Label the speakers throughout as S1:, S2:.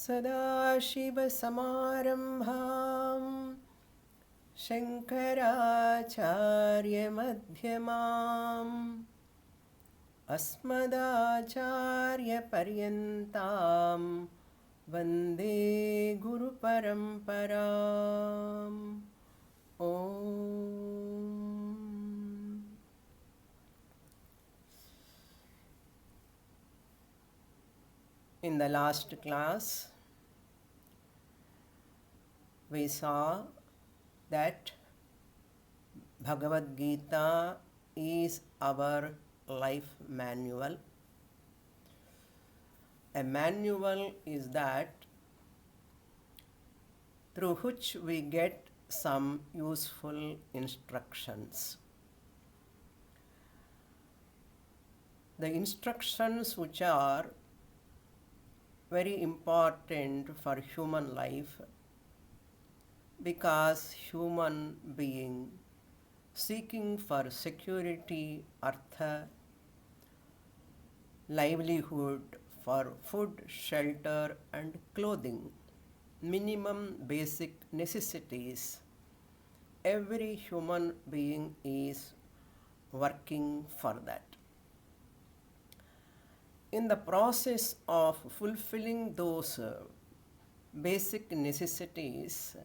S1: सदाशिवसमारम्भां शङ्कराचार्यमध्यमाम् अस्मदाचार्यपर्यन्तां वन्दे गुरुपरम्पराम् ॐ. In the last class, we saw that Bhagavad Gita is our life manual. A manual is that through which we get some useful instructions. The instructions which are very important for human life, because human being seeking for security, artha, livelihood, for food, shelter and clothing, minimum basic necessities, every human being is working for that. In the process of fulfilling those basic necessities,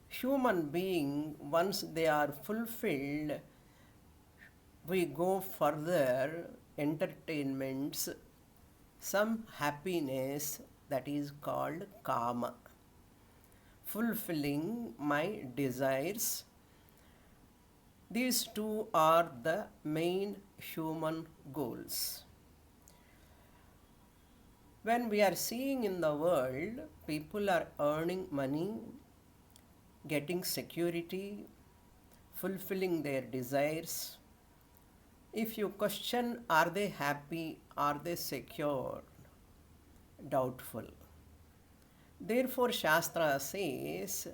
S1: human being, once they are fulfilled, we go further entertainments, some happiness, that is called kama, fulfilling my desires. These two are the main human goals. When we are seeing in the world, people are earning money, getting security, fulfilling their desires. If you question, are they happy, are they secure? Doubtful. Therefore, Shastra says,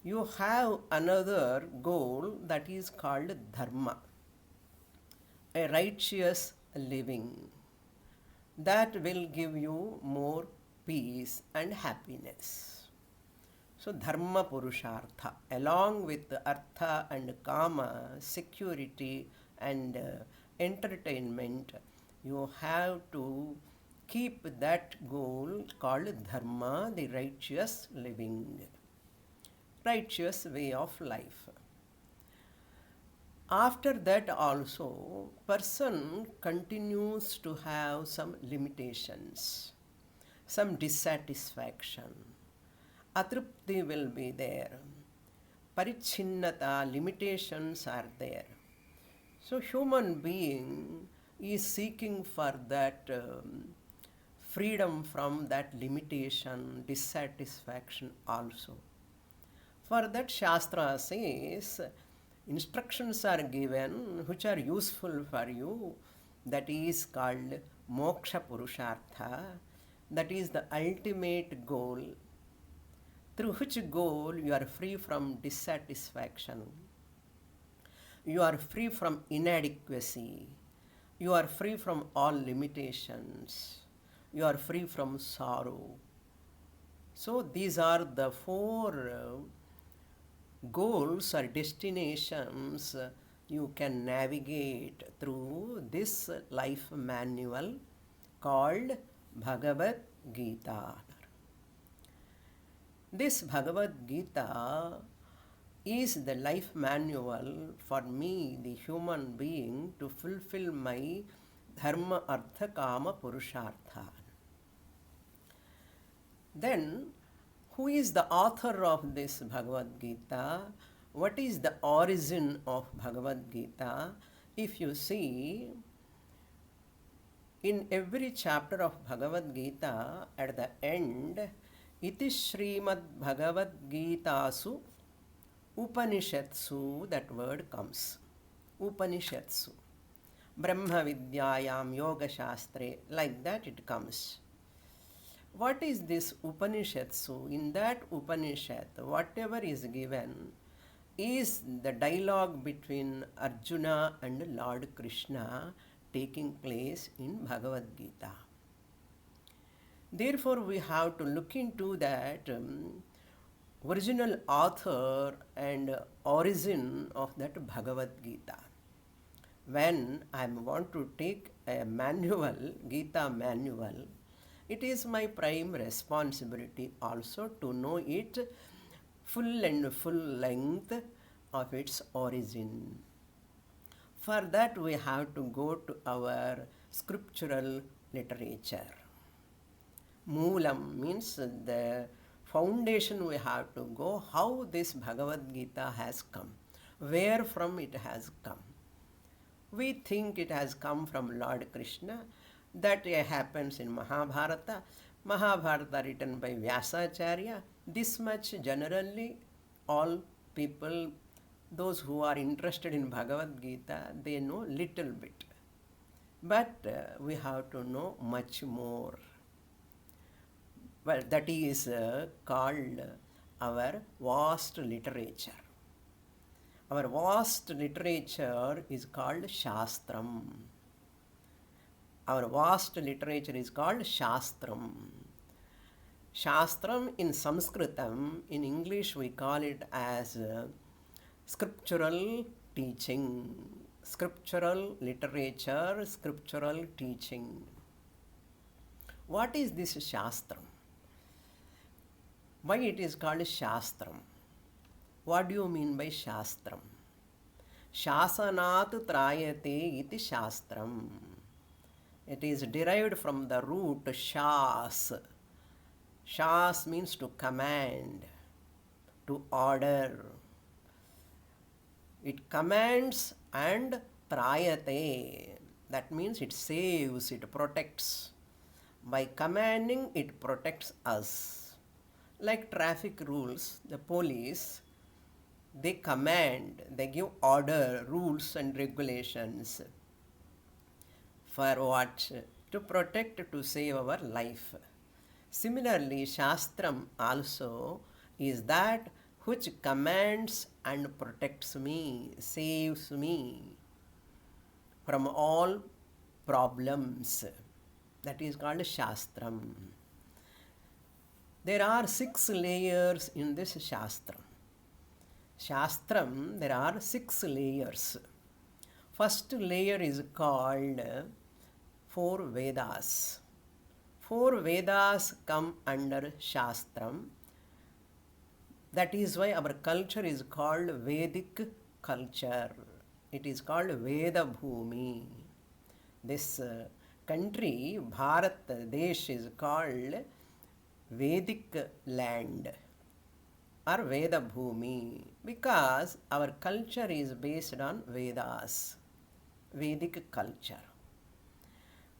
S1: you have another goal that is called dharma, a righteous living. That will give you more peace and happiness. So, dharma purushartha, along with artha and kama, security and entertainment, you have to keep that goal called dharma, the righteous living, righteous way of life. After that also, person continues to have some limitations, some dissatisfaction. Atrupti will be there. Parichinnata, limitations are there. So human being is seeking for that freedom from that limitation, dissatisfaction also. For that Shastra says, instructions are given which are useful for you, that is called moksha purushartha, that is the ultimate goal, through which goal you are free from dissatisfaction, you are free from inadequacy, you are free from all limitations, you are free from sorrow. So these are the four goals or destinations you can navigate through this life manual called Bhagavad Gita. This Bhagavad Gita is the life manual for me, the human being, to fulfill my dharma, artha, kama, purushartha. Then, who is the author of this Bhagavad Gita? What is the origin of Bhagavad Gita? If you see, in every chapter of Bhagavad Gita, at the end, iti Srimad Bhagavad Gitasu Upanishatsu, that word comes. Upanishatsu. Brahma Vidyayam Yoga Shastre, like that it comes. What is this Upanishatsu? In that Upanishad, whatever is given is the dialogue between Arjuna and Lord Krishna taking place in Bhagavad Gita. Therefore, we have to look into that original author and origin of that Bhagavad Gita. When I want to take a manual, Gita manual, it is my prime responsibility also to know it full and full length of its origin. For that we have to go to our scriptural literature. Moolam means the foundation we have to go, how this Bhagavad Gita has come, where from it has come. We think it has come from Lord Krishna. That happens in Mahabharata. Mahabharata written by Vyasacharya. This much generally all people, those who are interested in Bhagavad Gita, they know little bit. But we have to know much more. Well, that is called our vast literature. Our vast literature is called Shastram. Our vast literature is called Shastram. Shastram in Sanskritam, in English we call it as scriptural teaching, scriptural literature, scriptural teaching. What is this Shastram? Why it is called Shastram? What do you mean by Shastram? Shasanat trayate iti Shastram. It is derived from the root Shas. Shas means to command, to order. It commands and trayate. That means it saves, it protects. By commanding, it protects us. Like traffic rules, the police, they command, they give order, rules and regulations. For what? To protect, to save our life. Similarly, Shastram also is that which commands and protects me, saves me from all problems. That is called Shastram. There are 6 layers in this Shastram. Shastram, there are 6 layers. First layer is called 4 Vedas. 4 Vedas come under Shastram. That is why our culture is called Vedic culture. It is called Veda Bhumi. This country, Bharat Desh, is called Vedic land or Veda Bhumi because our culture is based on Vedas, Vedic culture.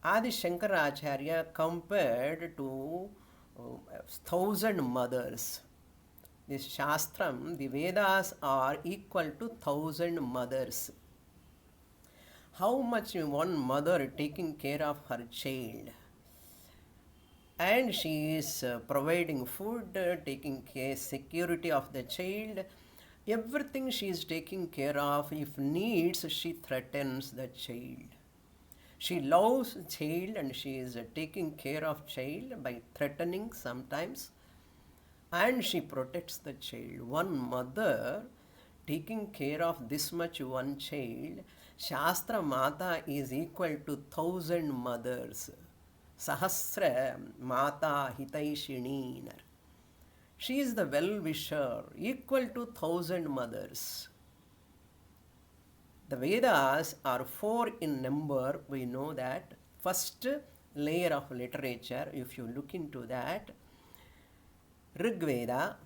S1: Adi Shankaracharya compared to 1,000 mothers. This Shastram, the Vedas are equal to 1,000 mothers. How much one mother taking care of her child? And she is providing food, taking care, security of the child, everything she is taking care of. If needs, she threatens the child. She loves the child and she is taking care of child by threatening sometimes, and she protects the child. One mother taking care of this much one child, Shastra Mata is equal to 1,000 mothers. Sahasra Mata Hitaishini. She is the well-wisher, equal to 1,000 mothers. The Vedas are 4 in number. We know that. First layer of literature, if you look into that, Rig Veda,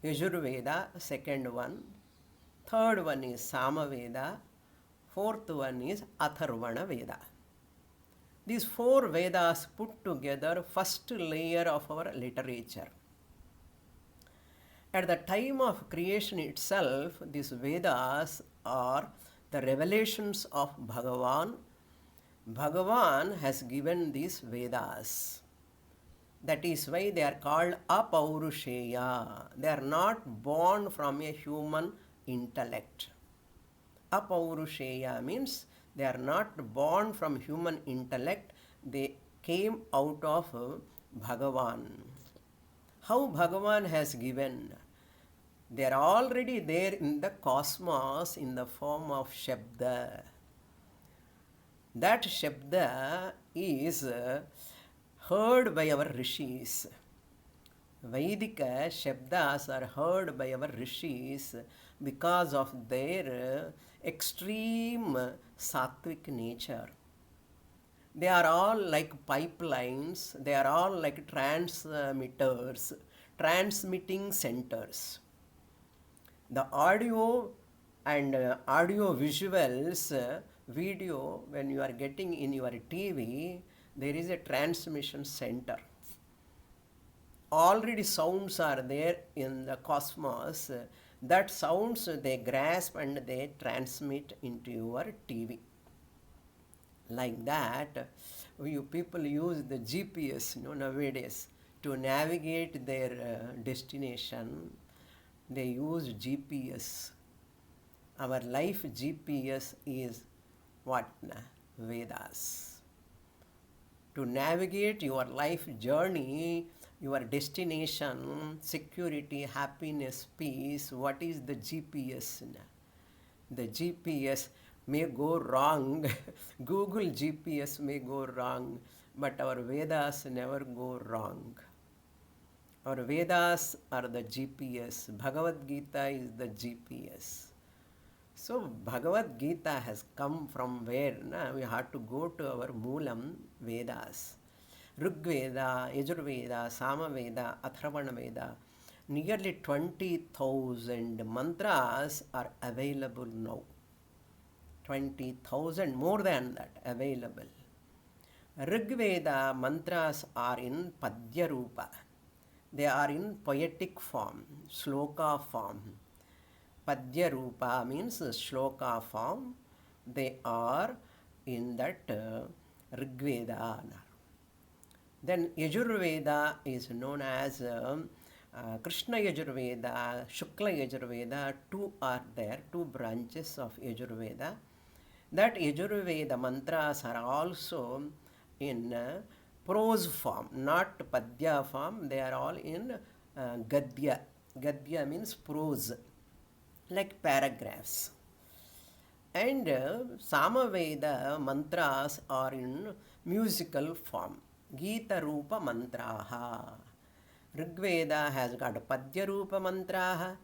S1: Yajurveda, second one. Third one is Sama Veda. Fourth one is Atharvana Veda. These 4 Vedas put together first layer of our literature. At the time of creation itself, these Vedas are the revelations of Bhagavan. Bhagavan has given these Vedas. That is why they are called Apaurusheya. They are not born from a human intellect. Apaurusheya means they are not born from human intellect. They came out of Bhagavan. How Bhagavan has given? They are already there in the cosmos in the form of Shabda. That Shabda is heard by our rishis. Vaidika Shabdas are heard by our rishis because of their extreme sattvic nature. They are all like pipelines, they are all like transmitters, transmitting centers. The audio and audio visuals, video, when you are getting in your TV, there is a transmission center. Already sounds are there in the cosmos. That sounds they grasp and they transmit into your TV. Like that, you people use the GPS nowadays to navigate their destination. They use GPS. Our life GPS is what? Vedas. To navigate your life journey, your destination, security, happiness, peace, what is the GPS? The GPS may go wrong. Google GPS may go wrong, but our Vedas never go wrong. Our Vedas are the GPS. Bhagavad Gita is the GPS. So Bhagavad Gita has come from where? We have to go to our Moolam, Vedas. Rig Veda, Yajurveda, Samaveda, Atharvana Veda. Nearly 20,000 mantras are available now. 20,000, more than that, available. Rig Veda mantras are in Padya Rupa. They are in poetic form, shloka form. Padya Rupa means shloka form. They are in that Rig Veda. Then Yajurveda is known as Krishna Yajurveda, Shukla Yajurveda. Two are there, two branches of Yajurveda. That Yajurveda mantras are also in prose form, not Padya form. They are all in Gadya. Gadya means prose, like paragraphs. And Samaveda mantras are in musical form. Gita Rupa mantraha. Rigveda has got Padya Rupa mantraha.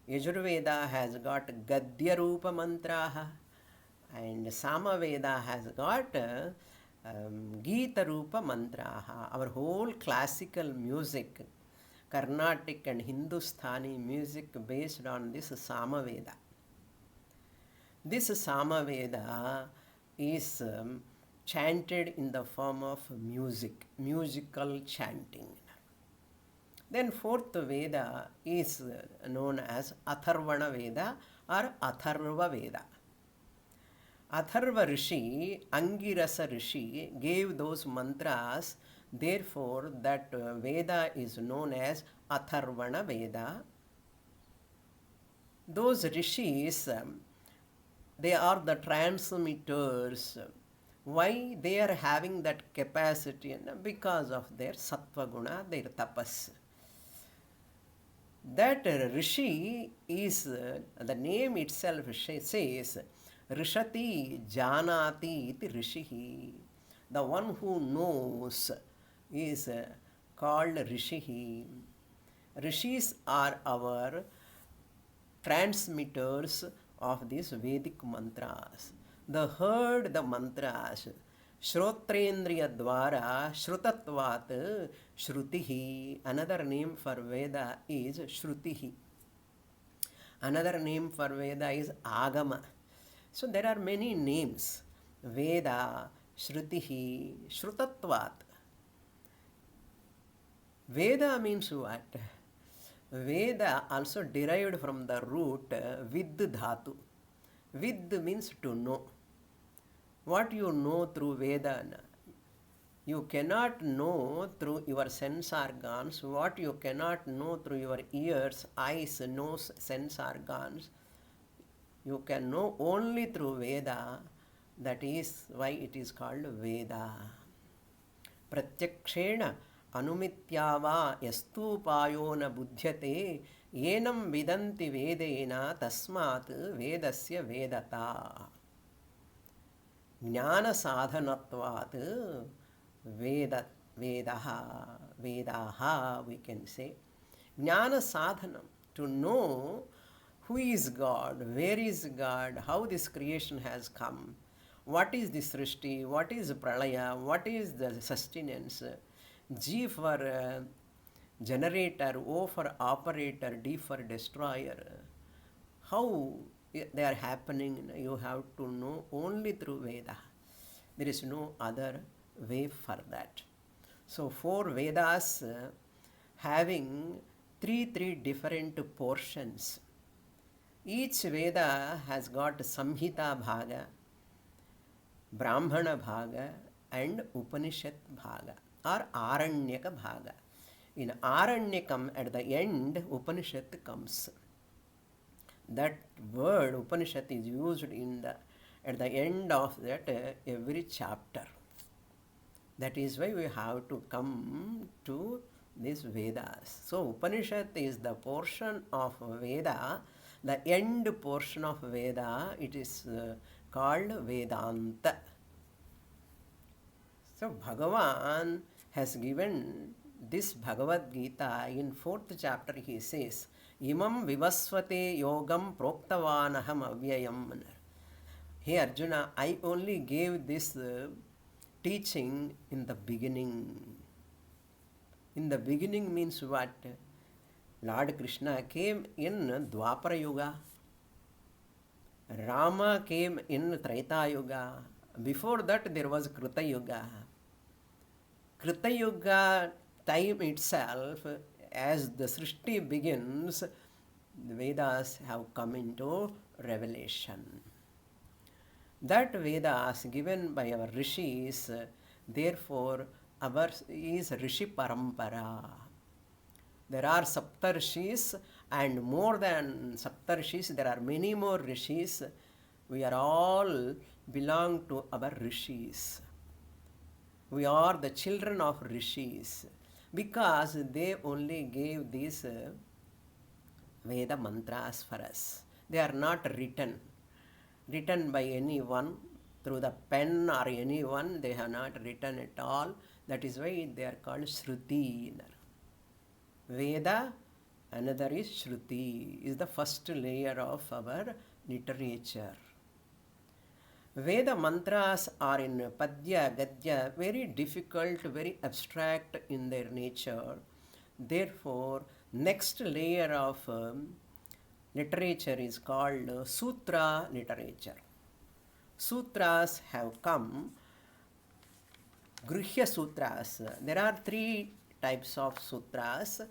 S1: Yajurveda has got Gadya Rupa mantraha. And Samaveda has got Gita Rupa mantraha. Our whole classical music, Carnatic and Hindustani music based on this Samaveda. This Samaveda is chanted in the form of music, musical chanting. Then fourth Veda is known as Atharvana Veda or Atharva Veda. Atharva Rishi, Angirasa Rishi gave those mantras, therefore that Veda is known as Atharvana Veda. Those rishis, they are the transmitters. Why they are having that capacity? Because of their sattva guna, their tapas. That rishi is, the name itself says, Rishati Janati iti Rishihi. The one who knows is called Rishihi. Rishis are our transmitters of these Vedic mantras. They heard the mantras. Shrotrendriya dvara shrutatvat shrutihi. Another name for Veda is Shrutihi. Another name for Veda is Agama. So there are many names. Veda, Shrutihi, Shrutatvat. Veda means what? Veda also derived from the root vid dhatu. Vid means to know. What you know through Veda? You cannot know through your sense organs. What you cannot know through your ears, eyes, nose, sense organs, you can know only through Veda. That is why it is called Veda. pratyakshena anumitya va yastupayo na budhyate yenam vidanti vedena tasmat vedasya vedata. Jnana sadhanatvat Vedaha, we can say. Jnana sadhanam, to know who is God, where is God, how this creation has come, what is the Srishti, what is Pralaya, what is the sustenance, G for generator, O for operator, D for destroyer. How they are happening, you have to know only through Veda. There is no other way for that. So 4 Vedas having three different portions. Each Veda has got Samhita Bhaga, Brahmana Bhaga and Upanishad Bhaga or Aranyaka Bhaga. In Aranyakam, at the end, Upanishad comes. That word Upanishad is used at the end of that every chapter. That is why we have to come to these Vedas. So Upanishad is the portion of Veda, the end portion of Veda. It is called Vedanta. So Bhagavan has given this Bhagavad Gita in 4th chapter. He says, Imam vivasvate yogam proktavanaham avyayam. Hey Arjuna, I only gave this teaching in the beginning. In the beginning means what? Lord Krishna came in Dwapara Yuga. Rama came in Treta Yuga. Before that there was Krita Yuga. Krita Yuga time itself, as the Srishti begins, the Vedas have come into revelation. That Vedas given by our Rishis, therefore ours is Rishi Parampara. There are Saptarshis, and more than Saptarshis, there are many more Rishis. We are all belong to our Rishis. We are the children of Rishis because they only gave these Veda mantras for us. They are not written by anyone through the pen or anyone. They have not written at all. That is why they are called Shruti. Veda, another is Shruti, is the first layer of our literature. Veda mantras are in Padya, Gadya, very difficult, very abstract in their nature. Therefore, next layer of literature is called Sutra literature. Sutras have come, Grihya Sutras. There are 3 types of sutras.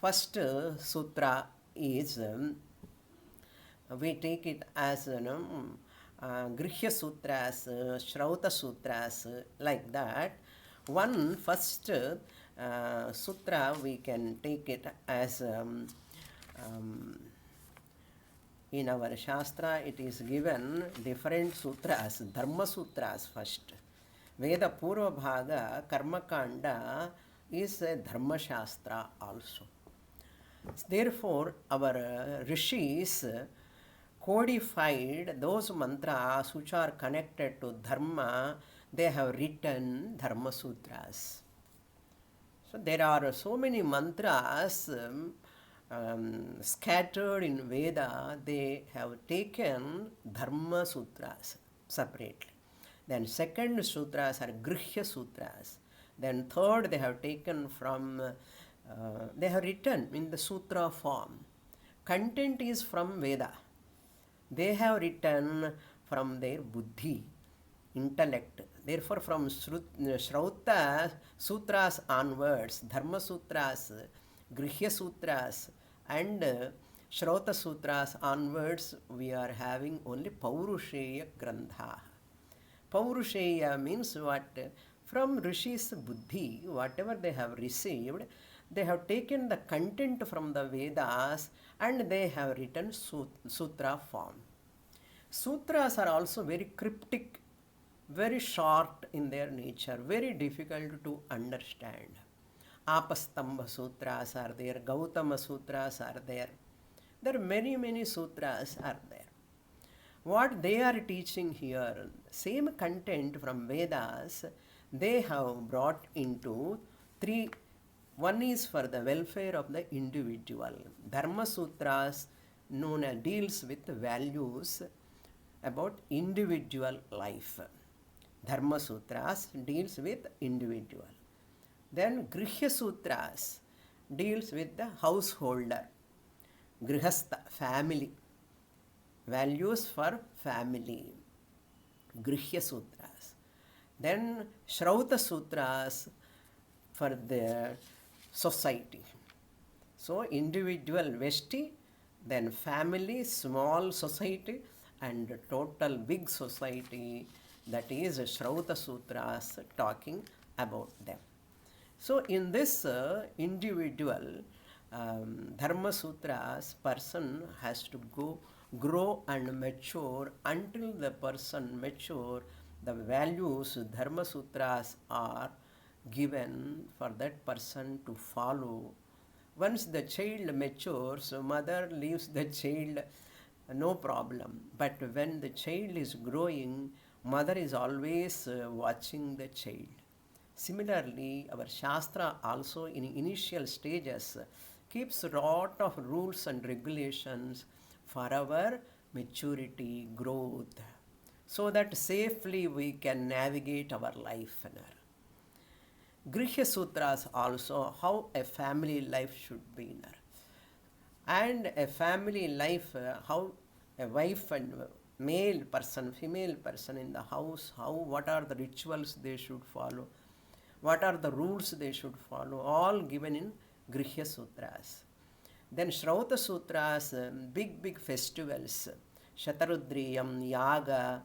S1: First sutra is, we take it as Grihya Sutras, Shrauta Sutras, like that. One first sutra we can take it as in our Shastra it is given different sutras, Dharma Sutras first. Veda Purva Bhaga, Karma Kanda is a Dharma Shastra also. Therefore, our Rishis codified those mantras which are connected to Dharma. They have written Dharma Sutras. So there are so many mantras scattered in Veda. They have taken Dharma Sutras separately. Then second sutras are Grihya Sutras. Then third they have taken from, they have written in the sutra form. Content is from Veda. They have written from their buddhi, intellect. Therefore, from Shrauta Sutras onwards, Dharma Sutras, Grihya Sutras, and Shrauta Sutras onwards, we are having only Paurusheya Grantha. Paurusheya means what? From Rishi's buddhi, whatever they have received, they have taken the content from the Vedas and they have written sutra form. Sutras are also very cryptic, very short in their nature, very difficult to understand. Apastamba sutras are there, Gautama sutras are there. There are many, many sutras are there. What they are teaching here, same content from Vedas, they have brought into three. One is for the welfare of the individual. Dharma Sutras known as deals with values about individual life. Dharma Sutras deals with individual. Then Grihya Sutras deals with the householder, Grihastha, family. Values for family, Grihya Sutras. Then Shrauta Sutras for the society. So individual Vesti, then family, small society, and total big society, that is Shrauta Sutras talking about them. So in this individual Dharma Sutras, person has to grow and mature. Until the person mature, the values Dharma Sutras are given for that person to follow. Once the child matures, mother leaves the child, no problem. But when the child is growing, mother is always watching the child. Similarly, our Shastra also in initial stages keeps a lot of rules and regulations for our maturity, growth, so that safely we can navigate our life. Grihya Sutras also, how a family life should be. And a family life, how a wife and male person, female person in the house, what are the rituals they should follow, what are the rules they should follow, all given in Grihya Sutras. Then Shrauta Sutras, big festivals, Shatarudriyam, Yaga,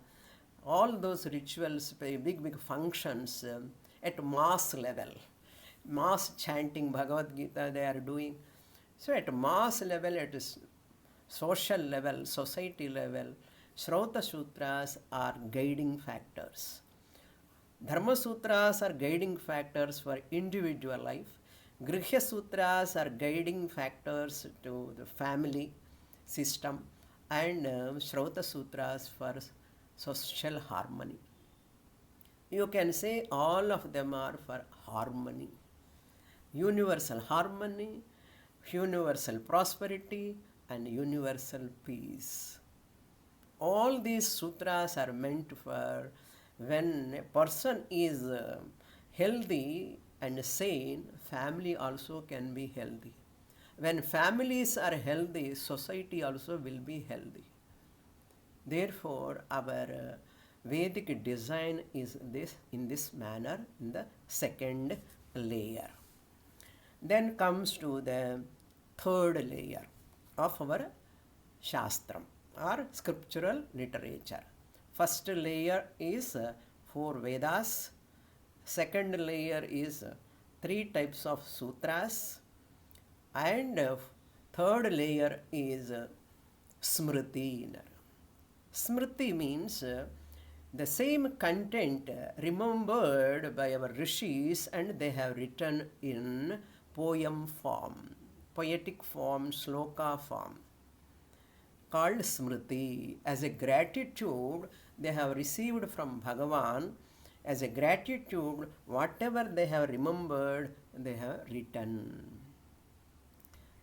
S1: all those rituals, big functions at mass level. Mass chanting Bhagavad Gita they are doing. So at mass level, at social level, society level, Shrauta Sutras are guiding factors. Dharma Sutras are guiding factors for individual life. Grihya Sutras are guiding factors to the family system, and Shrauta Sutras for social harmony. You can say all of them are for harmony. Universal harmony, universal prosperity, and universal peace. All these sutras are meant for when a person is healthy and sane, family also can be healthy. When families are healthy, society also will be healthy. Therefore, our Vedic design is this in this manner in the second layer. Then comes to the third layer of our Shastram or scriptural literature. First layer is 4 Vedas. Second layer is 3 types of sutras. And third layer is Smriti. Smriti means the same content remembered by our rishis, and they have written in poem form, poetic form, sloka form, called Smriti. As a gratitude, they have received from Bhagavan. As a gratitude, whatever they have remembered, they have written.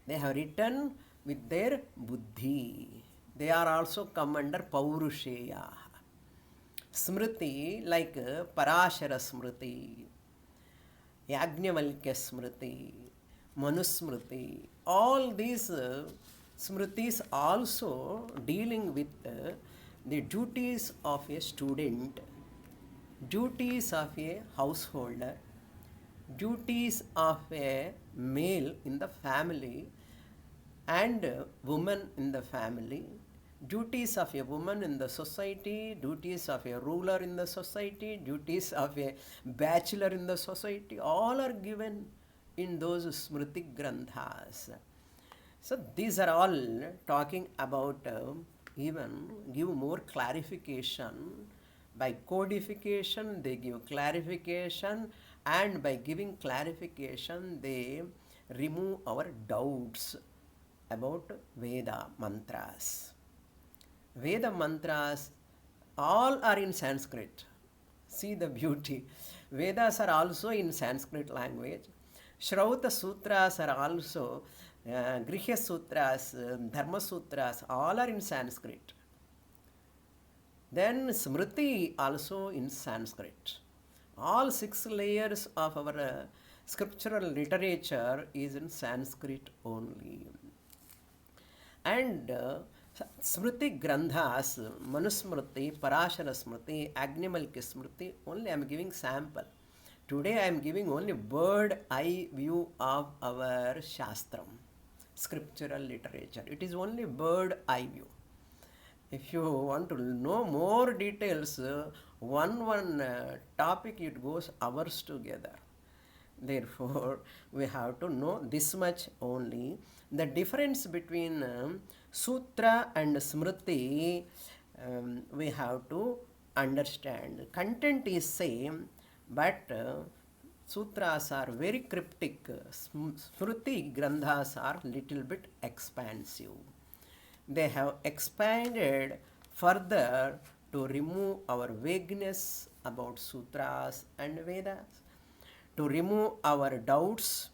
S1: They have written with their buddhi. They are also come under Paurusheya. Smriti, like Parashara Smriti, Yajnavalkya Smriti, Manusmriti, all these Smritis also dealing with the duties of a student, duties of a householder, duties of a male in the family and woman in the family, duties of a woman in the society, duties of a ruler in the society, duties of a bachelor in the society, all are given in those Smriti Granthas. So these are all talking about even give more clarification By codification, they give clarification, and by giving clarification, they remove our doubts about Veda mantras. Veda mantras all are in Sanskrit. See the beauty. Vedas are also in Sanskrit language. Shrauta Sutras are also, Grihya Sutras, Dharma Sutras, all are in Sanskrit. Then Smriti also in Sanskrit. All 6 layers of our scriptural literature is in Sanskrit only. And Smriti Grandhas, Manusmriti, Parashara Smriti, Agnimalkya Smriti, only I am giving sample. Today I am giving only bird eye view of our Shastram, scriptural literature. It is only bird eye view. If you want to know more details, one topic, it goes hours together. Therefore, we have to know this much only. The difference between Sutra and Smriti, we have to understand. Content is same, but Sutras are very cryptic. Smriti Grandhas are little bit expansive. They have expanded further to remove our vagueness about Sutras and Vedas. To remove our doubts,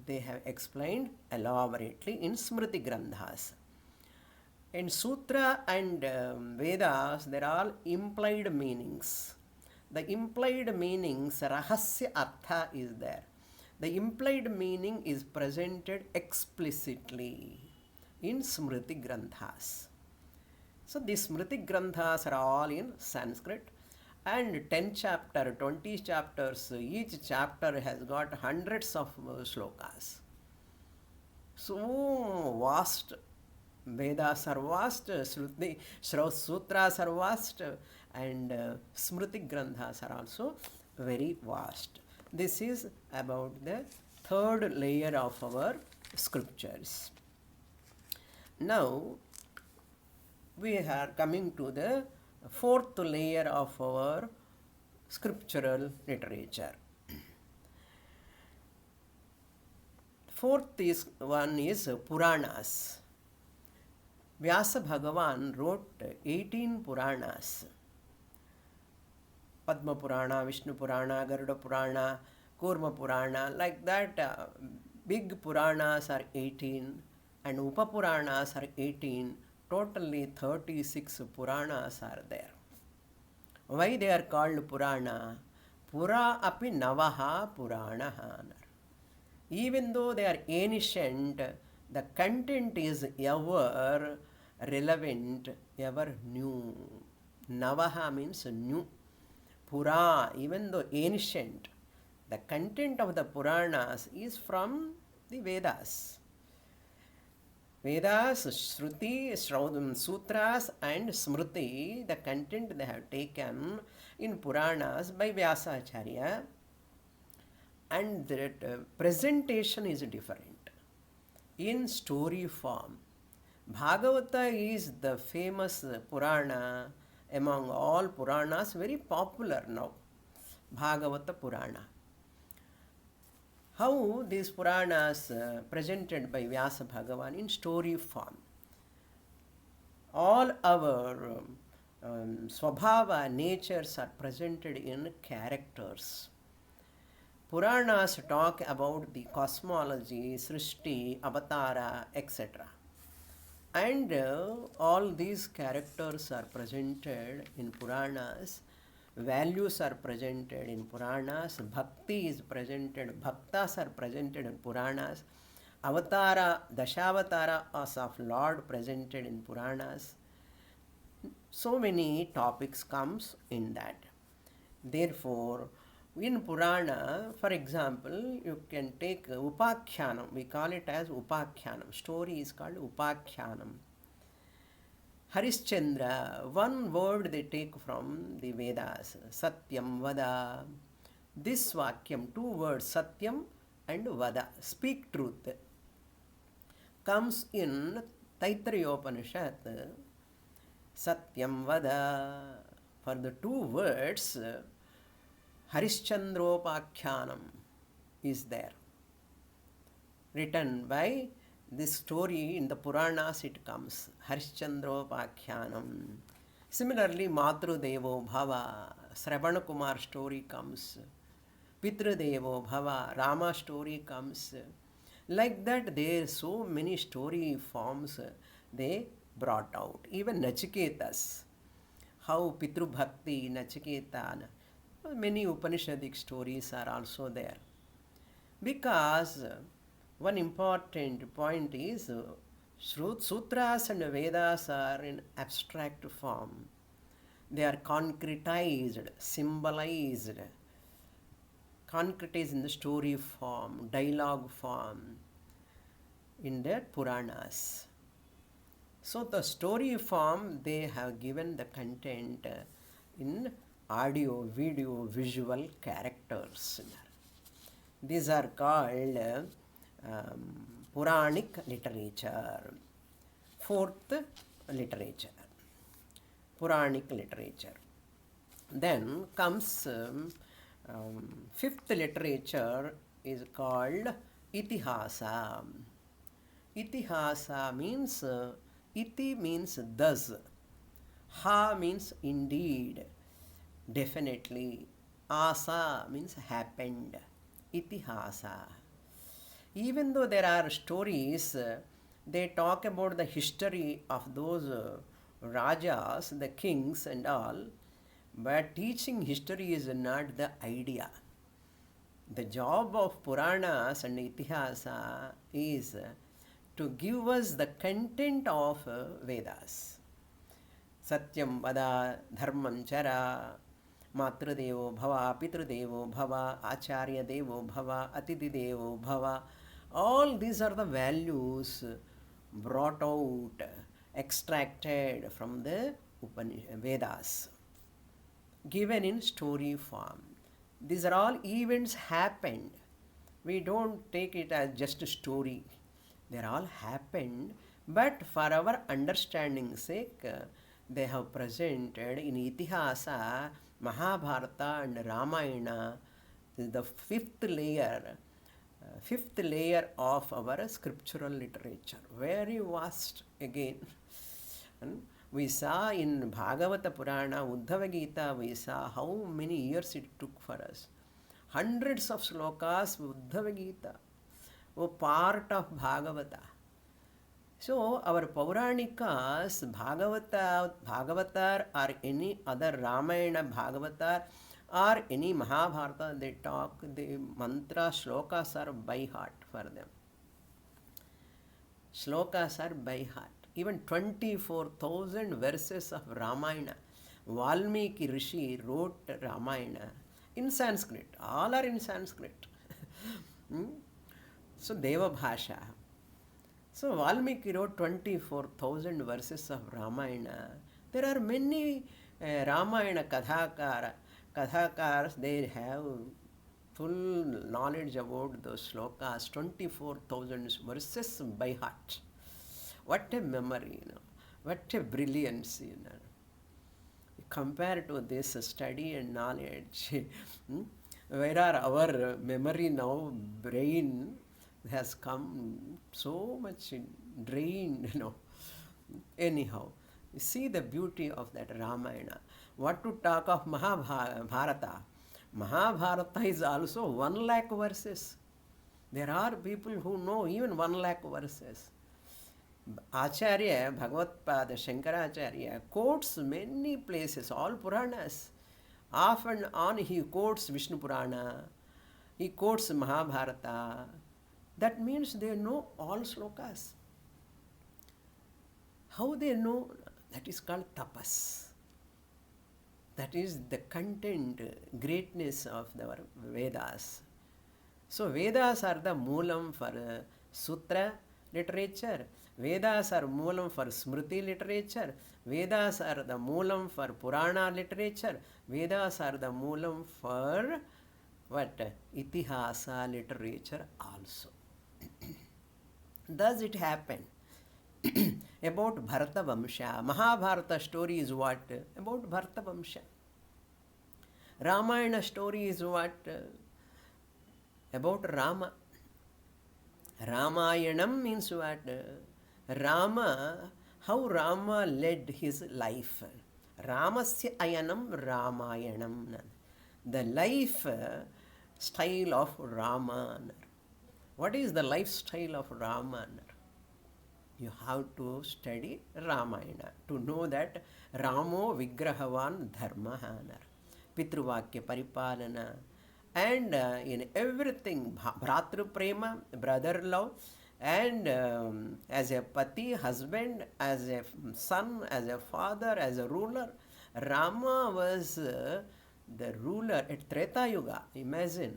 S1: they have explained elaborately in Smriti Grandhas. In Sutra and Vedas, there are all implied meanings. The implied meanings, Rahasya Artha is there. The implied meaning is presented explicitly in Smriti Grandhas. So these Smriti Grandhas are all in Sanskrit, and 10 chapter, 20 chapters, each chapter has got hundreds of shlokas. So vast, Vedas are vast, Sutras are vast, and Smriti Grandhas are also very vast. This is about the third layer of our scriptures. Now, we are coming to the fourth layer of our scriptural literature. Fourth one is Puranas. Vyasa Bhagavan wrote 18 Puranas. Padma Purana, Vishnu Purana, Garuda Purana, Kurma Purana, like that. Big Puranas are 18 and Upapuranas are 18. Totally 36 Puranas are there. Why they are called Purana? Pura api Navaha Puranaha. Even though they are ancient, the content is ever relevant, ever new. Navaha means new. Pura, even though ancient, the content of the Puranas is from the Vedas. Vedas, Shruti, Sutras and Smriti, the content they have taken in Puranas by Vyasacharya, and that presentation is different. In story form, Bhagavata is the famous Purana among all Puranas, very popular now, Bhagavata Purana. How these Puranas presented by Vyasa Bhagavan in story form. All our Swabhava natures are presented in characters. Puranas talk about the cosmology, Srishti, Avatara, etc. And all these characters are presented in Puranas. Values are presented in Puranas. Bhakti is presented. Bhaktas are presented in Puranas. Avatara, Dashavatara of Lord presented in Puranas. So many topics comes in that. Therefore, in Purana, for example, you can take Upakhyanam. We call it as Upakhyanam. Story is called Upakhyanam. Harishchandra, one word they take from the Vedas, Satyam Vada. This Vakyam, 2 words, Satyam and Vada, speak truth, comes in Taittiriya Upanishad. Satyam Vada, For the two words, Harishchandropakyanam is there. Written by this story in the Puranas it comes. Harishchandropakyanam. Similarly, Matrudevo Bhava, Sravana Kumar story comes. Pitrudevo Bhava, Rama story comes. Like that, there are so many story forms they brought out. Even Nachiketas, how Pitru Bhakti, Nachiketa, many Upanishadic stories are also there. Because one important point is Sutras and Vedas are in abstract form. They are concretized, symbolized, concretized in the story form, dialogue form in their Puranas. So the story form, they have given the content in audio, video, visual characters. These are called Puranic literature. Fourth literature, Puranic literature. Then comes fifth literature is called Itihasa. Itihasa means, iti means thus, ha means indeed, definitely, asa means happened, Itihasa. Even though there are stories, they talk about the history of those rajas, the kings and all, but teaching history is not the idea. The job of Puranas and Itihasa is to give us the content of Vedas. Satyam vada, dharmam chara, matrudevo bhava, pitrudevo bhava, acharya devo bhava, atidhi devo bhava. All these are the values brought out, extracted from the Vedas, given in story form. These are all events happened. We don't take it as just a story. They all happened, but for our understanding's sake, they have presented in Itihasa, Mahabharata and Ramayana, the fifth layer of our scriptural literature. Very vast again. And we saw in Bhagavata Purana, Uddhava Gita, we saw how many years it took for us. Hundreds of slokas, Uddhava Gita, a part of Bhagavata. So our Pauranikas, Bhagavatar or any other Ramayana, Bhagavatar or any Mahabharata, they talk, the mantra, shlokas are by heart for them. Shlokas are by heart. Even 24,000 verses of Ramayana, Valmiki Rishi wrote Ramayana in Sanskrit. All are in Sanskrit. So Deva Bhasha. So Valmiki wrote 24,000 verses of Ramayana. There are many Ramayana Kathakars, they have full knowledge about those slokas, 24,000 verses by heart. What a memory, what a brilliance, Compared to this study and knowledge, where are our memory now, brain has come so much drained, Anyhow, you see the beauty of that Ramayana. What to talk of Mahabharata? Mahabharata is also 1 lakh verses. There are people who know even 1 lakh verses. Acharya, Bhagavad-pada, Shankaracharya quotes many places, all Puranas. Off and on he quotes Vishnu Purana, he quotes Mahabharata. That means they know all slokas. How they know? That is called tapas. That is the content, greatness of our Vedas. So Vedas are the moolam for sutra literature. Vedas are moolam for smriti literature. Vedas are the moolam for Purana literature. Vedas are the moolam for what? Itihasa literature also. Does it happen? about Bharata Vamsha. Mahabharata story is what? About Bharata Vamsha. Ramayana story is what? About Rama. Ramayanam means what? Rama, how Rama led his life. Ramasya ayanam Ramayanam. The life style of Rama. What is the lifestyle of Rama? You have to study Ramayana to know that Ramo Vigrahavan Dharmaha. Pitruvakya Paripalana. And in everything, Bhratru Prema, brother love, and as a pati, husband, as a son, as a father, as a ruler, Rama was the ruler at Treta Yuga. Imagine,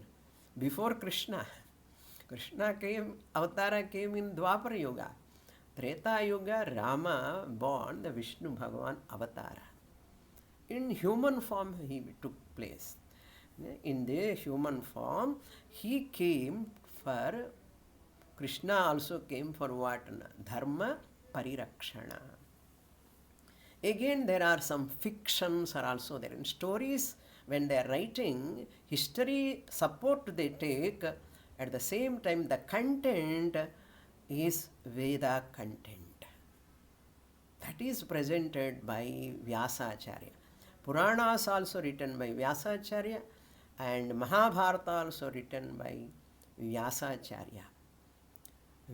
S1: before Krishna. Krishna came, Avatara came in Dwapara Yuga. Treta Yuga, Rama born the Vishnu Bhagavan Avatara. In human form he took place. In the human form, he came for, Krishna also came for what? Dharma Parirakshana. Again, there are some fictions are also there. In stories, when they are writing, history support they take, at the same time the content is Veda content. That is presented by Vyasacharya. Puranas also written by Vyasacharya, and Mahabharata also written by Vyasacharya.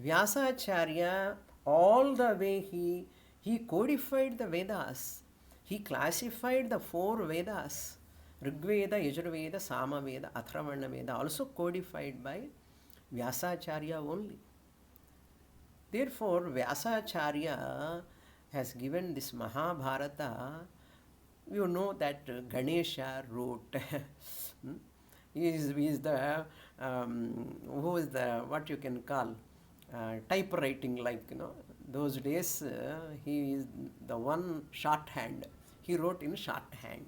S1: Vyasacharya, all the way he codified the Vedas. He classified the 4 Vedas. Rigveda, Yajurveda, Samaveda, Atharvana Veda, also codified by Vyasacharya only. Therefore, Vyasacharya has given this Mahabharata. You know that Ganesha wrote. He is the who is the what you can call typewriting, like those days. He is the one shorthand. He wrote in shorthand.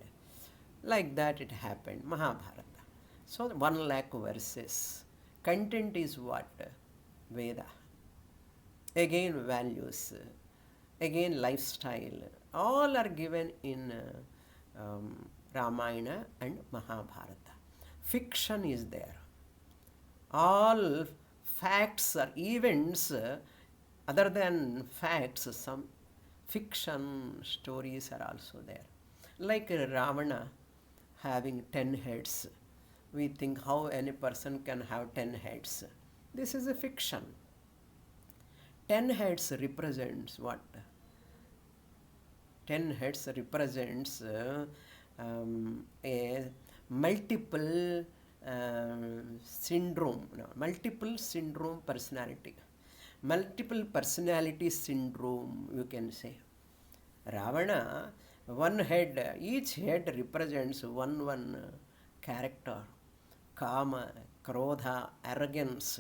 S1: Like that it happened. Mahabharata. So 1 lakh verses. Content is what? Veda. Again values. Again lifestyle. All are given in Ramayana and Mahabharata. Fiction is there. All facts or events, other than facts, some fiction stories are also there. Like Ravana having 10 heads. We think how any person can have 10 heads. This is a fiction. 10 heads represents what? 10 heads represents a multiple syndrome, multiple syndrome personality. Multiple personality syndrome, you can say. Ravana, 1 head, each head represents one character. Kama, Krodha, arrogance,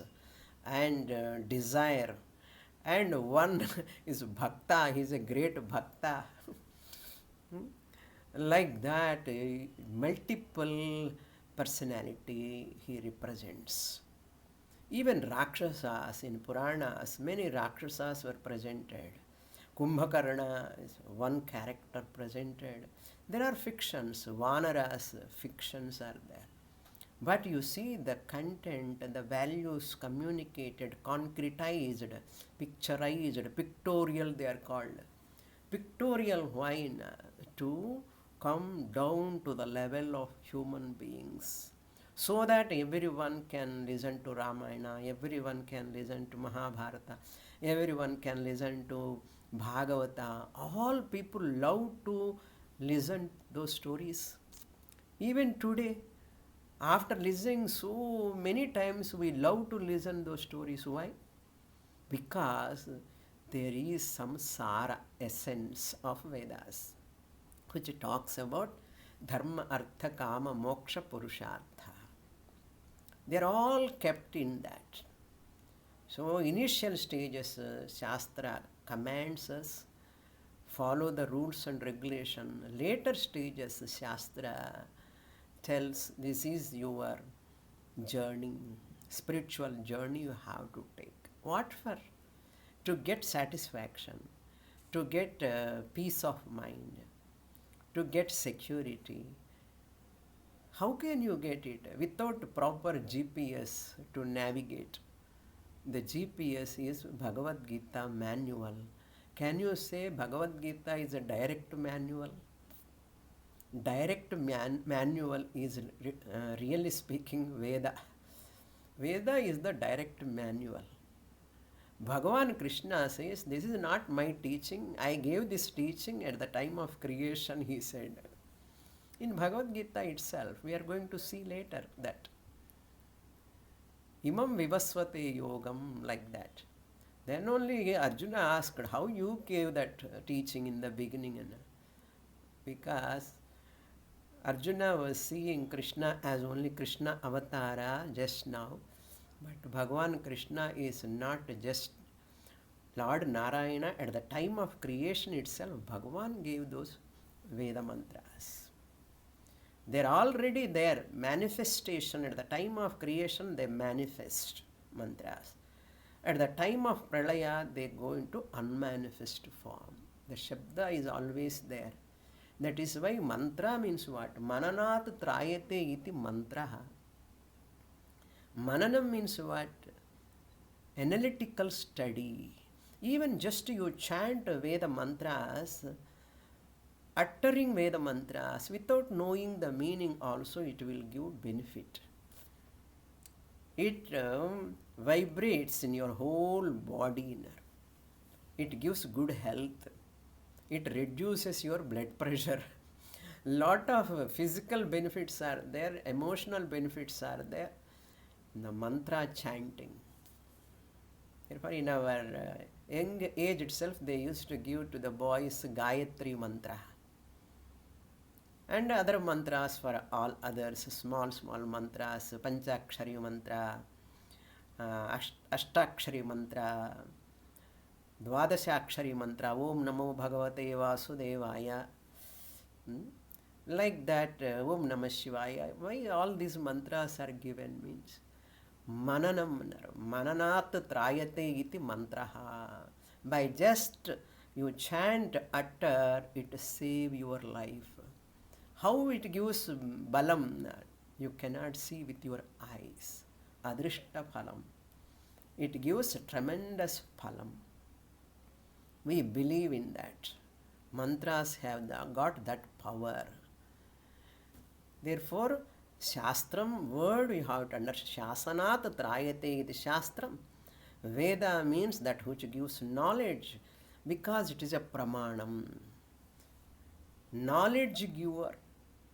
S1: and desire. And one is Bhakta, he is a great Bhakta. Like that, multiple personality he represents. Even Rakshasas in Puranas, many Rakshasas were presented. Kumbhakarna is one character presented. There are fictions, Vanaras, fictions are there. But you see the content and the values communicated, concretized, picturized, pictorial they are called. Pictorial why? To come down to the level of human beings, so that everyone can listen to Ramayana, everyone can listen to Mahabharata, everyone can listen to Bhagavata. All people love to listen those stories. Even today, after listening so many times, we love to listen those stories. Why? Because there is some Sara, essence of Vedas, which talks about Dharma, Artha, Kama, Moksha, Purushartha. They are all kept in that. So initial stages, Shastra commands us, follow the rules and regulation. Later stages, Shastra tells this is your journey, spiritual journey you have to take. What for? to get satisfaction, to get peace of mind, to get security. How can you get it without proper GPS to navigate? The GPS is Bhagavad Gita manual. Can you say Bhagavad Gita is a direct manual? Direct manual is really speaking Veda. Veda is the direct manual. Bhagavan Krishna says, this is not my teaching. I gave this teaching at the time of creation, he said. In Bhagavad Gita itself, we are going to see later that. Imam vivasvate yogam, like that. Then only Arjuna asked, how you gave that teaching in the beginning? Because Arjuna was seeing Krishna as only Krishna avatara just now. But Bhagavan Krishna is not just Lord Narayana. At the time of creation itself, Bhagavan gave those Veda mantras. They're already there, manifestation. At the time of creation, they manifest mantras. At the time of pralaya, they go into unmanifest form. The Shabda is always there. That is why mantra means what? Mananat trayate iti mantraha. Mananam means what? Analytical study. Even just you chant Veda mantras, uttering Veda mantras without knowing the meaning also, it will give benefit. It vibrates in your whole body. It gives good health. It reduces your blood pressure. Lot of physical benefits are there, emotional benefits are there. The mantra chanting. Therefore, in our young age itself, they used to give to the boys Gayatri mantra. And other mantras for all others, small mantras, Panchakshari mantra, Ashtakshari mantra, Dvadashakshari mantra, Om Namo Bhagavate Vasudevaya. Like that, Om Namah Shivaya. Why all these mantras are given means Mananam, Mananat Trayate iti mantraha. By just you chant, utter, it save your life. How it gives balam, you cannot see with your eyes. Adrishta phalam. It gives tremendous phalam. We believe in that. Mantras have got that power. Therefore, Shastram word we have to understand. Shasanat trayate iti Shastram. Veda means that which gives knowledge because it is a pramanam. Knowledge giver.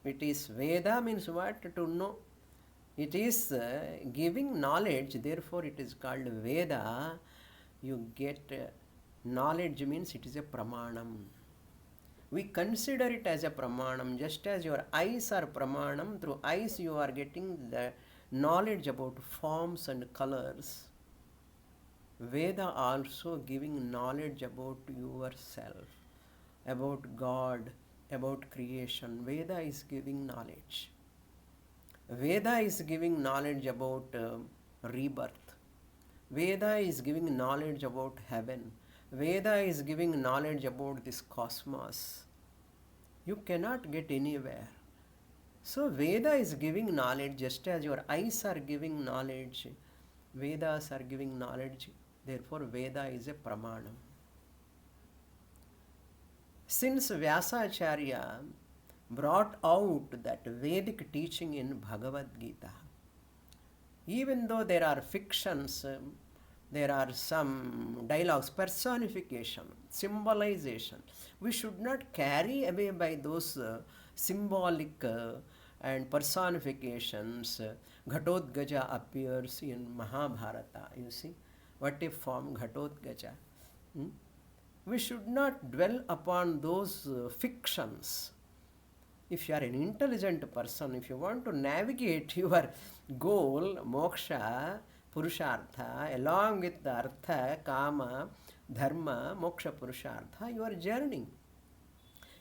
S1: It is Veda means what? To know. It is giving knowledge, therefore it is called Veda. You get knowledge means it is a pramanam. We consider it as a pramanam, just as your eyes are pramanam. Through eyes you are getting the knowledge about forms and colors. Veda also giving knowledge about yourself, about God, about creation. Veda is giving knowledge. Veda is giving knowledge about rebirth. Veda is giving knowledge about heaven. Veda is giving knowledge about this cosmos. You cannot get anywhere. So Veda is giving knowledge just as your eyes are giving knowledge. Vedas are giving knowledge. Therefore Veda is a pramanam. Since Vyasacharya brought out that Vedic teaching in Bhagavad Gita, even though there are fictions, there are some dialogues, personification, symbolization, we should not carry away by those symbolic and personifications. Ghatotkacha appears in Mahabharata, you see, what a form Ghatotkacha. We should not dwell upon those fictions. If you are an intelligent person, if you want to navigate your goal, moksha, purushartha, along with the artha, kama, dharma, moksha, purushartha, you are journeying.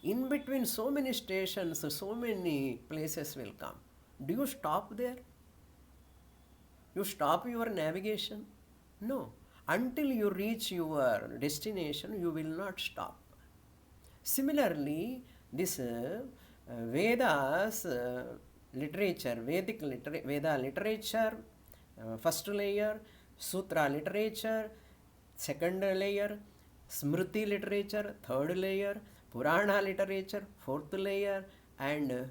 S1: In between so many stations, so many places will come. Do you stop there? You stop your navigation? No. Until you reach your destination, you will not stop. Similarly, this Vedas literature, Veda literature, first layer, Sutra literature, second layer, Smriti literature, third layer, Purana literature, fourth layer, and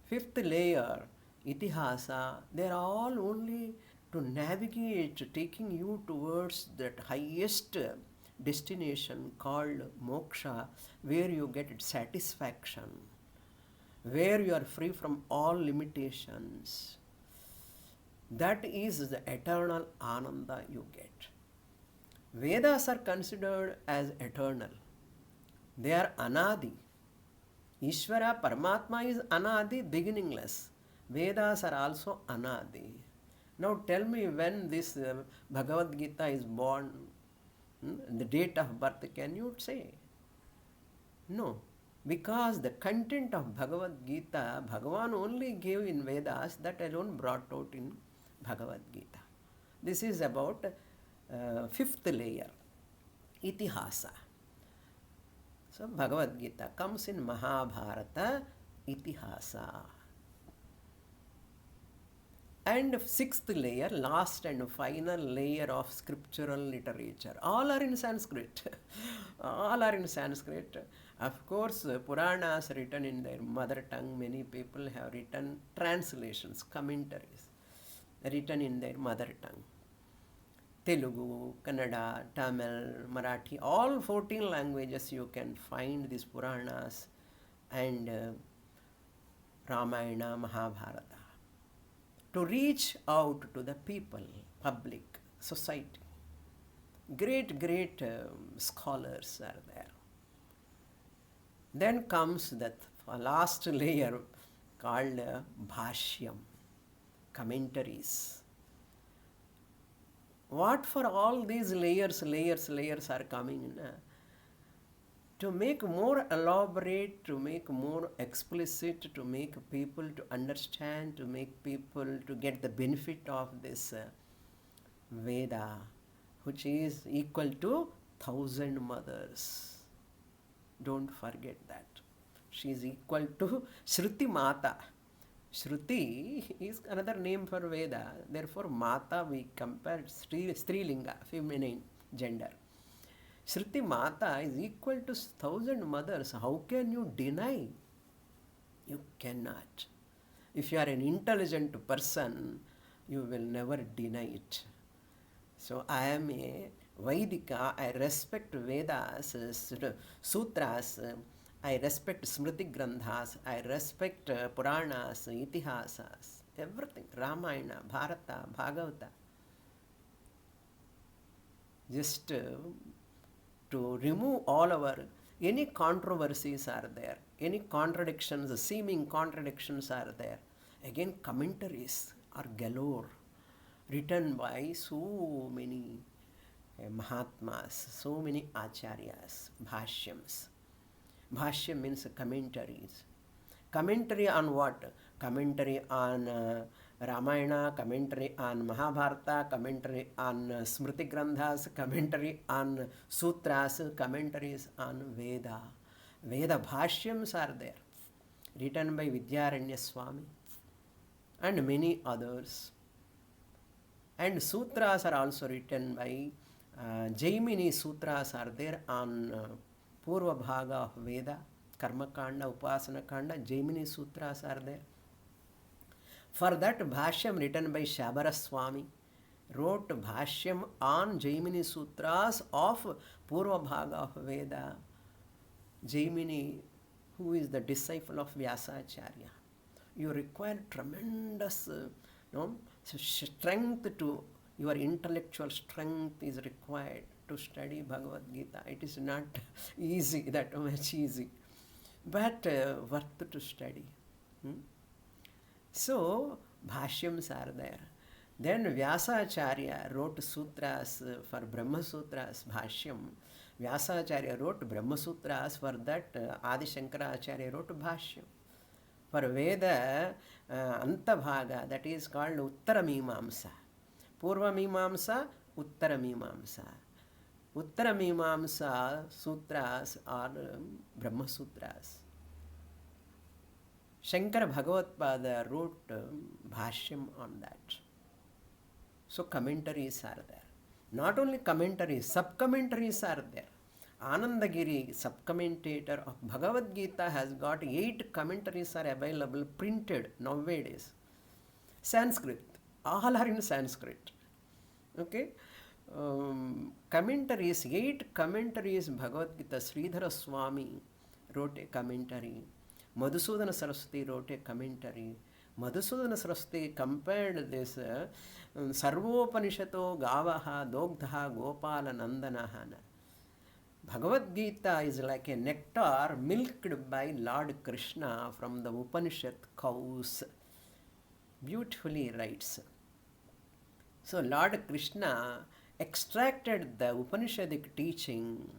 S1: fifth layer, Itihasa, they are all only to navigate, taking you towards that highest destination called moksha, where you get satisfaction, where you are free from all limitations. That is the eternal ananda you get. Vedas are considered as eternal. They are anadi. Ishvara, Paramatma is anadi, beginningless. Vedas are also anadi. Now tell me when this Bhagavad Gita is born, the date of birth, can you say? No, because the content of Bhagavad Gita, Bhagavan only gave in Vedas, that alone brought out in Bhagavad Gita. This is about fifth layer, Itihasa. So Bhagavad Gita comes in Mahabharata, Itihasa. And sixth layer, last and final layer of scriptural literature. All are in Sanskrit. All are in Sanskrit. Of course, Puranas written in their mother tongue. Many people have written translations, commentaries, written in their mother tongue. Telugu, Kannada, Tamil, Marathi, all 14 languages you can find these Puranas and Ramayana, Mahabharata. To reach out to the people, public, society. Great scholars are there. Then comes that last layer called Bhashyam, commentaries. What for all these layers are coming in? To make more elaborate, to make more explicit, to make people to understand, to make people to get the benefit of this Veda, which is equal to 1,000 mothers. Don't forget that. She is equal to Shruti Mata. Shruti is another name for Veda. Therefore, Mata we compare Strilinga, feminine gender. Shruti Mata is equal to 1,000 mothers. How can you deny? You cannot. If you are an intelligent person, you will never deny it. So I am a Vaidika. I respect Vedas, Sutras. I respect Smriti Grandhas. I respect Puranas, Itihasas, everything. Ramayana, Bharata, Bhagavata. Just to remove all our any controversies are there, any contradictions, seeming contradictions are there. Again, commentaries are galore, written by so many Mahatmas, so many Acharyas, Bhashyams. Bhashyam means commentaries. Commentary on what? Commentary on Ramayana, commentary on Mahabharata, commentary on Smriti Grandhas, commentary on Sutras, commentaries on Veda. Veda Bhashyams are there, written by Vidyaranya Swami and many others. And Sutras are also written by Jaimini Sutras are there on Purva Bhaga of Veda, Karma Kanda, Upasana Kanda, Jaimini Sutras are there. For that, Bhashyam written by Shabara Swami wrote Bhashyam on Jaimini Sutras of Purva Bhaga of Veda. Jaimini, who is the disciple of Vyasacharya. You require tremendous strength to, your intellectual strength is required to study Bhagavad Gita. It is not easy, that much easy, but worth to study. So, Bhashyams are there. Then Vyasacharya wrote sutras for Brahma Sutras, Bhashyam. Vyasacharya wrote Brahma Sutras, for that Adi Shankaracharya wrote Bhashyam. For Veda, Anta Bhaga, that is called Uttara Mimamsa. Purva Mimamsa, Uttara Mimamsa. Uttara Mimamsa sutras are Brahma Sutras. Shankara Bhagavatpada wrote Bhashyam on that. So commentaries are there. Not only commentaries, sub-commentaries are there. Anandagiri, sub-commentator of Bhagavad Gita, has got 8 commentaries are available printed nowadays. Sanskrit, all are in Sanskrit. Okay? Commentaries, 8 commentaries Bhagavad Gita. Sridhara Swami wrote a commentary. Madhusudana Saraswati wrote a commentary. Madhusudana Saraswati compared this Sarvopanishato Gavaha Dogdha Gopala Nandanaha. Bhagavad Gita is like a nectar milked by Lord Krishna from the Upanishad cows. Beautifully writes. So Lord Krishna extracted the Upanishadic teaching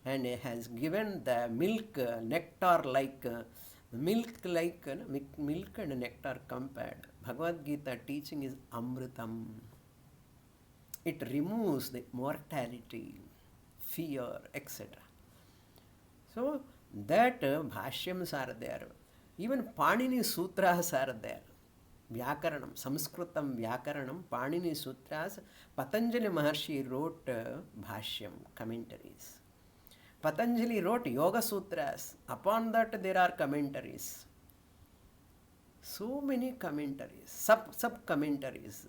S1: and has given the milk, nectar like milk and nectar compared. Bhagavad Gita teaching is Amritam. It removes the mortality, fear, etc. So that bhashyams are there. Even Panini Sutras are there. Vyakaranam, Sanskritam Vyakaranam, Panini Sutras. Patanjali Maharshi wrote bhashyam, commentaries. Patanjali wrote Yoga Sutras. Upon that there are commentaries. So many commentaries, sub-commentaries,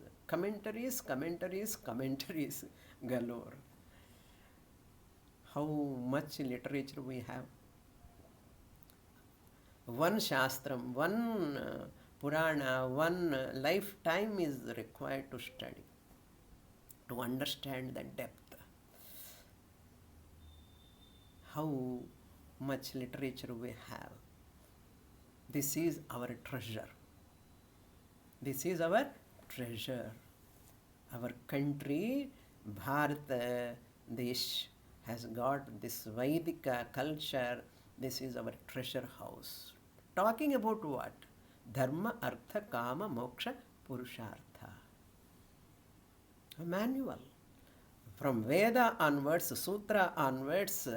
S1: commentaries galore. How much literature we have. One Shastram, one Purana, one lifetime is required to study, to understand the depth. How much literature we have. This is our treasure. This is our treasure. Our country, Bharat Desh, has got this Vaidika culture. This is our treasure house. Talking about what? Dharma, Artha, Kama, Moksha, Purushartha. A manual. From Veda onwards, Sutra onwards,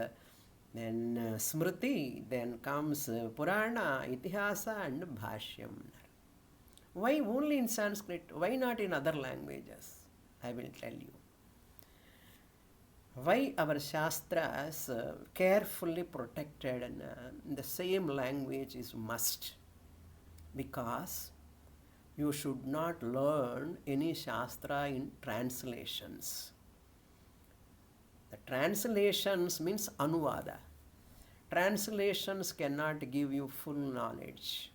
S1: then Smriti, then comes Purana, Itihasa and Bhashyam. Why only in Sanskrit? Why not in other languages? I will tell you. Why our Shastras carefully protected in the same language is must. Because you should not learn any Shastra in translations. The translations means Anuvada. Translations cannot give you full knowledge.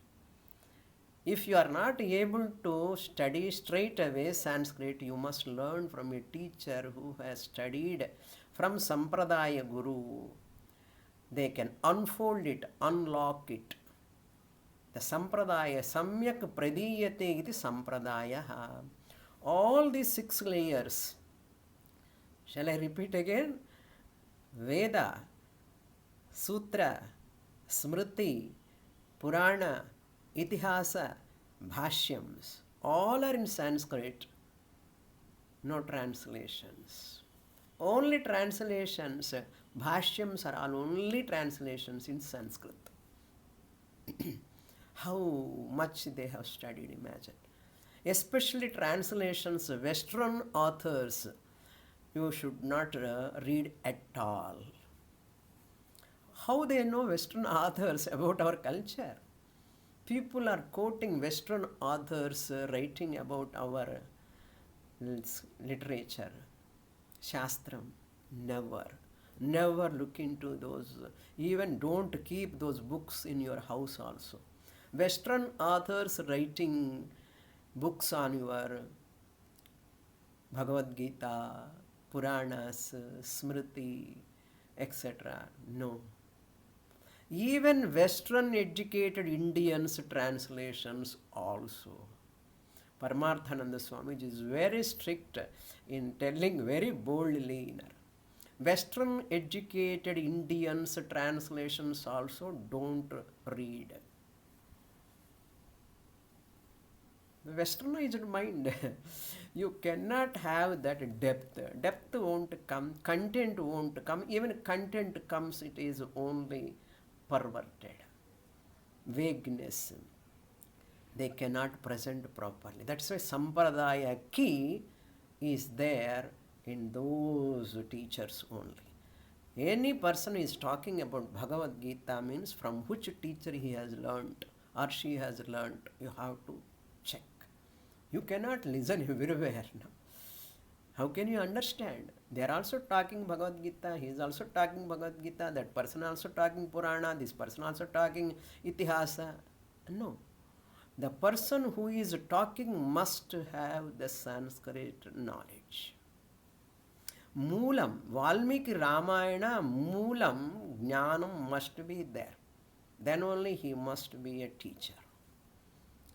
S1: If you are not able to study straight away Sanskrit, you must learn from a teacher who has studied from Sampradaya Guru. They can unfold it, unlock it. The Sampradaya, Samyak Pradiyate iti Sampradayaha. All these 6 layers. Shall I repeat again? Veda, Sutra, Smriti, Purana, Itihasa, Bhashyams. All are in Sanskrit. No translations. Only translations. Bhashyams are all only translations in Sanskrit. How much they have studied, imagine. Especially translations, Western authors, you should not read at all. How they know Western authors about our culture? People are quoting Western authors writing about our literature. Shastram, never. Never look into those. Even don't keep those books in your house also. Western authors writing books on your Bhagavad Gita, Puranas, Smriti, etc. No. Even Western educated Indians translations also. Paramarthananda Swamiji is very strict in telling very boldly. Western educated Indians translations also don't read. Westernized mind. You cannot have that depth. Depth won't come, content won't come. Even content comes, it is only perverted. Vagueness. They cannot present properly. That's why Sampradaya key is there in those teachers only. Any person is talking about Bhagavad Gita means from which teacher he has learnt or she has learnt, you have to check. You cannot listen everywhere now. How can you understand? They are also talking Bhagavad Gita, he is also talking Bhagavad Gita, that person also talking Purana, this person also talking Itihasa. No. The person who is talking must have the Sanskrit knowledge. Moolam, Valmiki Ramayana, Moolam, Jnanam must be there. Then only he must be a teacher.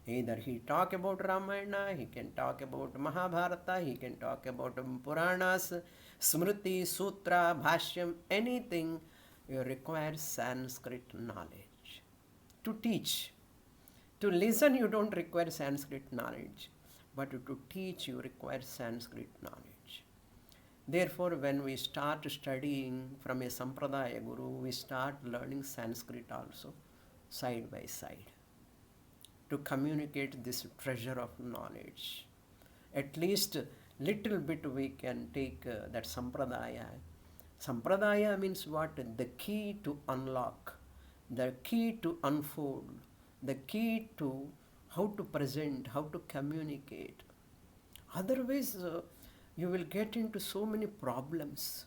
S1: Either he talk about Ramayana, he can talk about Mahabharata, he can talk about Puranas, Smriti, Sutra, Bhashyam, anything. You require Sanskrit knowledge. To teach. To listen you don't require Sanskrit knowledge. But to teach you require Sanskrit knowledge. Therefore, when we start studying from a Sampradaya Guru, we start learning Sanskrit also, side by side, to communicate this treasure of knowledge. At least little bit we can take that Sampradaya. Sampradaya means what? The key to unlock, the key to unfold, the key to how to present, how to communicate. Otherwise, you will get into so many problems.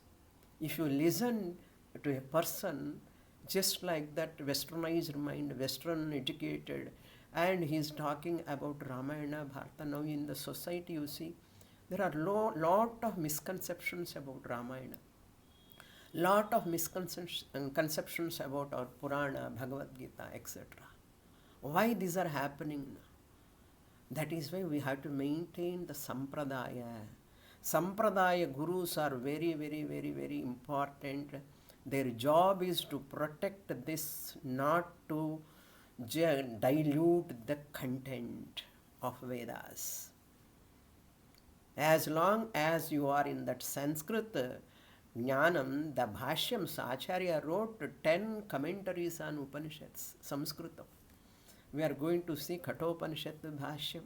S1: If you listen to a person just like that, westernized mind, western educated, and he is talking about Ramayana, Bharata, now in the society you see, there are lot of misconceptions about Ramayana, lot of misconceptions about our Purana, Bhagavad Gita, etc. Why these are happening? That is why we have to maintain the Sampradaya. Sampradaya Gurus are very, very, very, very important. Their job is to protect this, not to dilute the content of Vedas. As long as you are in that Sanskrit Jnanam, the Bhashyams, Acharya wrote 10 commentaries on Upanishads, Sanskritam. We are going to see Kathopanishad Bhashyam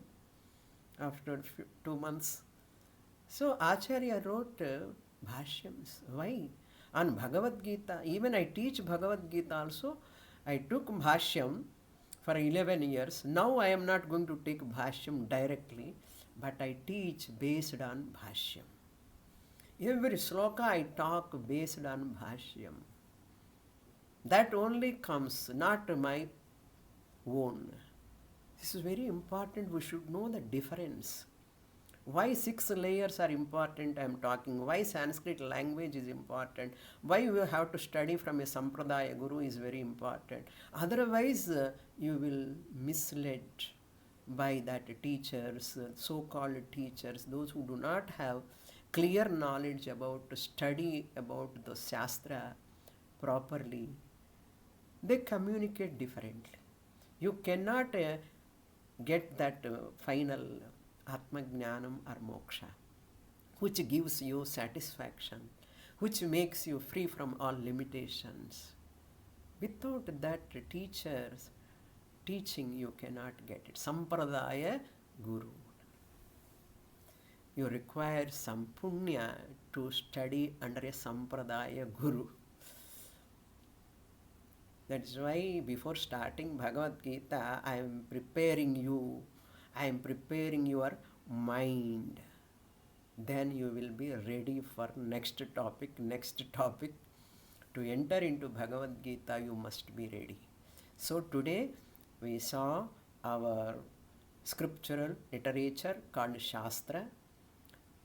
S1: after 2 months. So Acharya wrote Bhashyams. Why? On Bhagavad Gita, even I teach Bhagavad Gita also, I took Bhashyam for 11 years. Now I am not going to take Bhashyam directly, but I teach based on Bhashyam. Every sloka I talk based on Bhashyam. That only comes, not my own. This is very important. We should know the difference. Why 6 layers are important I am talking. Why Sanskrit language is important. Why you have to study from a Sampradaya Guru is very important. Otherwise you will misled by that teachers, so-called teachers, those who do not have clear knowledge about study about the Shastra properly. They communicate differently. You cannot get that final Atma Jnanam or Moksha, which gives you satisfaction, which makes you free from all limitations. Without that teacher's teaching, you cannot get it. Sampradaya Guru. You require some punya to study under a Sampradaya Guru. That is why before starting Bhagavad Gita, I am preparing you. I am preparing your mind. Then you will be ready for next topic. To enter into Bhagavad Gita, you must be ready. So today we saw our scriptural literature called Shastra.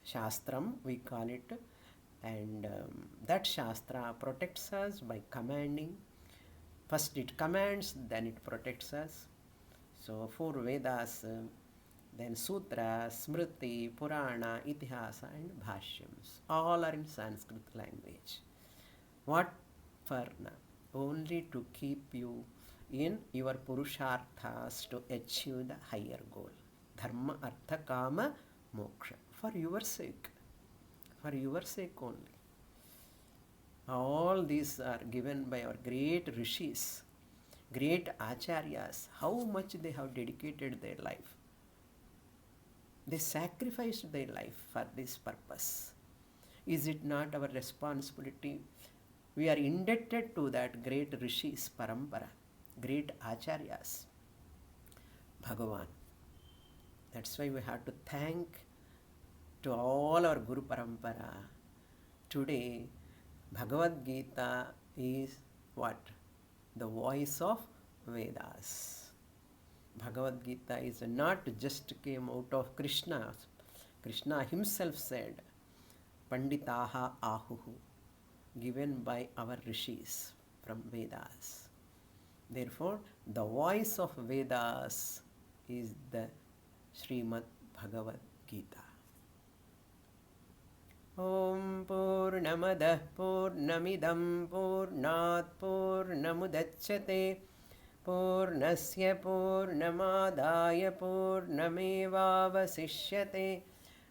S1: Shastram we call it. And that Shastra protects us by commanding. First it commands, then it protects us. So 4 Vedas, then Sutra, Smriti, Purana, Itihasa and Bhashyams. All are in Sanskrit language. What for? Only to keep you in your Purusharthas to achieve the higher goal, dharma, artha, kama, moksha. For your sake. For your sake only. All these are given by our great rishis, great acharyas. How much they have dedicated their life. They sacrificed their life for this purpose. Is it not our responsibility? We are indebted to that great rishis, parampara, great acharyas, Bhagavan. That's why we have to thank to all our Guru Parampara. Today, Bhagavad Gita is what? The voice of Vedas. Bhagavad Gita is not just came out of Krishna. Krishna himself said, Panditaha Ahuhu, given by our rishis from Vedas. Therefore, the voice of Vedas is the Srimad Bhagavad Gita. Om Purnamadah Purnamidam Purnat Purnamudachyate Purnasya Purnamadaya Purnamevavasishyate.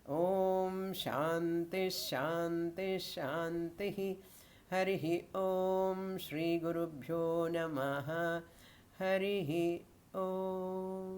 S1: Om Shanti Shanti Shanti. Harihi Om Shri Gurubhyo Namaha. Harihi Om.